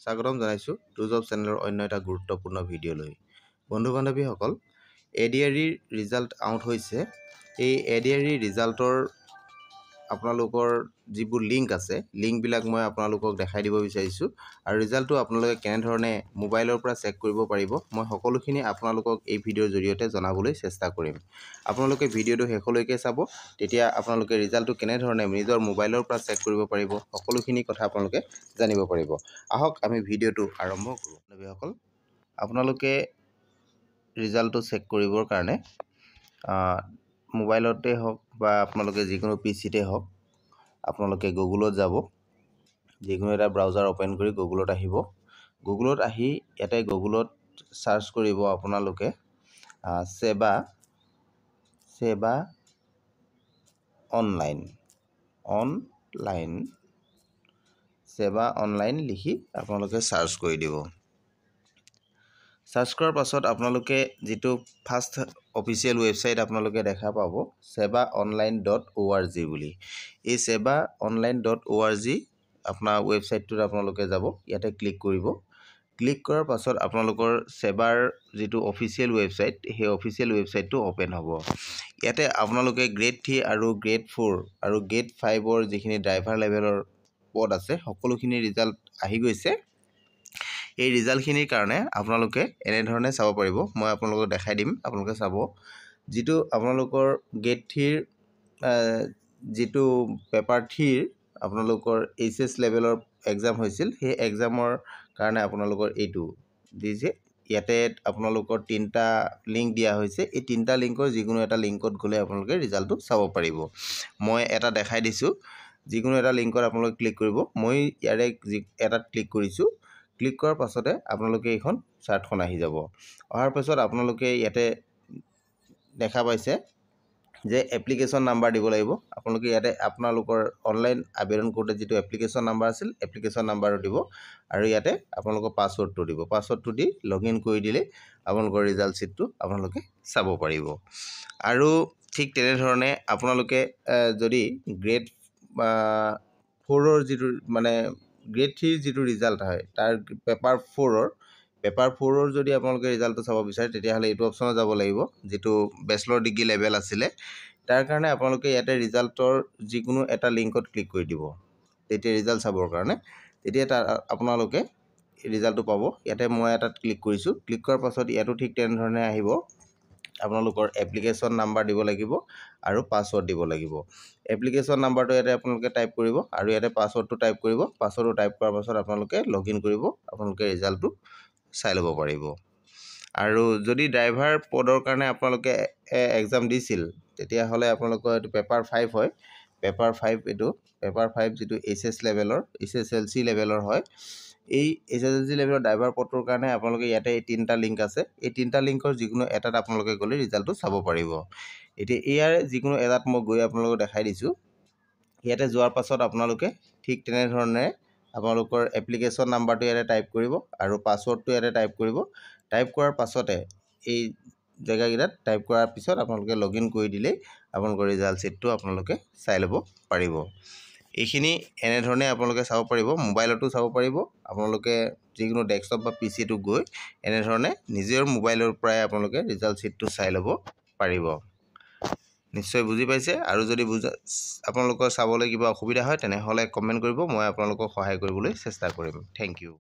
স্বাগতম জনাইছো টুজব চেনেলৰ অন্য এটা গুৰুত্বপূৰ্ণ ভিডিঅ'লৈ। বন্ধু বান্ধৱীসকল, এডিআৰইৰ ৰিজাল্ট আউট হৈছে। এই এডিআৰইৰ ৰিজাল্টৰ আপোনালোকৰ যিবোৰ লিংক আছে, লিংকবিলাক মই আপোনালোকক দেখাই দিব বিচাৰিছোঁ আৰু ৰিজাল্টটো আপোনালোকে কেনেধৰণে মোবাইলৰ পৰা চেক কৰিব পাৰিব মই সকলোখিনি আপোনালোকক এই ভিডিঅ'ৰ জৰিয়তে জনাবলৈ চেষ্টা কৰিম। আপোনালোকে ভিডিঅ'টো শেষলৈকে চাব, তেতিয়া আপোনালোকে ৰিজাল্টটো কেনেধৰণে নিজৰ মোবাইলৰ পৰা চেক কৰিব পাৰিব সকলোখিনি কথা আপোনালোকে জানিব পাৰিব। আহক আমি ভিডিঅ'টো আৰম্ভ কৰোঁ। বন্ধুসকল, আপোনালোকে ৰিজাল্টটো চেক কৰিবৰ কাৰণে মোবাইলতে হওক বা আপোনালোকে যিকোনো পিচিতে হওক আপোনালোকে গুগলত যাব। যিকোনো এটা ব্ৰাউজাৰ অপেন কৰি গুগলত আহিব। গুগলত আহি ইয়াতে গুগলত সাৰ্চ কৰিব আপোনালোকে সেৱা অনলাইন লিখি আপোনালোকে সাৰ্চ কৰি দিব। সাৰ্চ কৰাৰ পাছত আপোনালোকে যিটো ফাৰ্ষ্ট অফিচিয়েল ৱেবছাইট আপোনালোকে দেখা পাব sevaonline.org বুলি। এই sevaonline.org আপোনাৰ ৱেবছাইটটোত আপোনালোকে যাব, ইয়াতে ক্লিক কৰিব। ক্লিক কৰাৰ পাছত আপোনালোকৰ সেৱাৰ যিটো অফিচিয়েল ৱেবছাইট, সেই অফিচিয়েল ৱেবছাইটটো অপেন হ'ব। ইয়াতে আপোনালোকে গ্ৰেড 3 আৰু গ্ৰেড 4 আৰু গ্ৰেড 5ৰ যিখিনি ড্ৰাইভাৰ লেভেলৰ পদ আছে সকলোখিনি ৰিজাল্ট আহি গৈছে। এই ৰিজাল্টখিনিৰ কাৰণে আপোনালোকে এনেধৰণে চাব পাৰিব। মই আপোনালোকক দেখাই দিম, আপোনালোকে চাব। যিটো আপোনালোকৰ গ্ৰেড 3ৰ যিটো পেপাৰ 3ৰ আপোনালোকৰ এইচএছ লেভেলৰ এক্সাম হৈছিল, সেই এক্সামৰ কাৰণে আপোনালোকৰ এইটো দিছে। ইয়াতে আপোনালোকৰ 3টা লিংক দিয়া হৈছে। এই 3টা লিংকৰ যিকোনো এটা লিংকত গ'লে আপোনালোকে ৰিজাল্টটো চাব পাৰিব। মই এটা দেখাই দিছোঁ, যিকোনো এটা লিংকত আপোনালোকে ক্লিক কৰিব। মই ইয়াৰে এটাত ক্লিক কৰিছোঁ। ক্লিক কৰাৰ পাছতে আপোনালোকে এইখন চাৰ্টখন আহি যাব। অহাৰ পাছত আপোনালোকে ইয়াতে দেখা পাইছে যে এপ্লিকেশ্যন নাম্বাৰ দিব লাগিব। আপোনালোকে ইয়াতে আপোনালোকৰ অনলাইন আবেদন কৰোঁতে যিটো এপ্লিকেশ্যন নাম্বাৰ আছিল, এপ্লিকেশ্যন নাম্বাৰটো দিব আৰু ইয়াতে আপোনালোকৰ পাছৱৰ্ডটো দিব। পাছৱৰ্ডটো দি লগ ইন কৰি দিলে আপোনালোকৰ ৰিজাল্ট শ্বীটটো আপোনালোকে চাব পাৰিব। আৰু ঠিক তেনেধৰণে আপোনালোকে যদি গ্ৰেড 4ৰ যিটো গ্ৰেড 3ৰ যিটো ৰিজাল্ট হয়, তাৰ পেপাৰ 4ৰ যদি আপোনালোকে ৰিজাল্টটো চাব বিচাৰে, তেতিয়াহ'লে এইটো অপশ্যনত যাব লাগিব, যিটো বেচেলৰ ডিগ্ৰী লেভেল আছিলে। তাৰ কাৰণে আপোনালোকে ইয়াতে ৰিজাল্টৰ যিকোনো এটা লিংকত ক্লিক কৰি দিব। তেতিয়া ৰিজাল্ট চাবৰ কাৰণে তেতিয়া আপোনালোকে ৰিজাল্টটো পাব। ইয়াতে মই এটাত ক্লিক কৰিছোঁ। ক্লিক কৰাৰ পাছত ইয়াতো ঠিক তেনেধৰণে আহিব। আপোনালোকৰ এপ্লিকেশ্যন নাম্বাৰ দিব লাগিব আৰু পাছৱৰ্ড দিব লাগিব। এপ্লিকেশ্যন নাম্বাৰটো ইয়াতে আপোনালোকে টাইপ কৰিব আৰু ইয়াতে পাছৱৰ্ডটো টাইপ কৰিব। পাছৱৰ্ডটো টাইপ কৰাৰ পাছত আপোনালোকে লগ ইন কৰিব। আপোনালোকে ৰিজাল্টটো চাই ল'ব পাৰিব। আৰু যদি ড্ৰাইভাৰ পদৰ কাৰণে আপোনালোকে এক্সাম দিছিল, তেতিয়াহ'লে আপোনালোকৰ এইটো পেপাৰ 5 হয়। পেপাৰ 5 যিটো HSLC লেভেলৰ হয়। এই HSLC লেভেলৰ ড্ৰাইভাৰ পদটোৰ কাৰণে আপোনালোকে ইয়াতে এই 3টা লিংক আছে। এই 3টা লিংকৰ যিকোনো এটাত আপোনালোকে গ'লে ৰিজাল্টটো চাব পাৰিব। এতিয়া ইয়াৰে যিকোনো এটাত মই গৈ আপোনালোকক দেখাই দিছোঁ। ইয়াতে যোৱাৰ পাছত আপোনালোকে ঠিক তেনেধৰণে আপোনালোকৰ এপ্লিকেশ্যন নাম্বাৰটো ইয়াতে টাইপ কৰিব আৰু পাছৱৰ্ডটো ইয়াতে টাইপ কৰিব। টাইপ কৰাৰ পাছতে এই জেগাকেইটাত টাইপ কৰাৰ পিছত আপোনালোকে লগ ইন কৰি দিলেই আপোনালোকৰ ৰিজাল্ট শ্বীটটো আপোনালোকে চাই ল'ব পাৰিব। এইখিনি এনেধৰণে আপোনালোকে চাব পাৰিব। মোবাইলতো চাব পাৰিব। আপোনালোকে যিকোনো ডেস্কটপ বা পিচিটো গৈ এনেধৰণে নিজৰ মোবাইলৰ পৰাই আপোনালোকে ৰিজাল্ট শ্বীটটো চাই ল'ব পাৰিব। নিশ্চয় বুজি পাইছে। আৰু যদি আপোনালোকৰ চাবলৈ কিবা অসুবিধা হয়, তেনেহ'লে কমেণ্ট কৰিব, মই আপোনালোকক সহায় কৰিবলৈ চেষ্টা কৰিম। Thank U.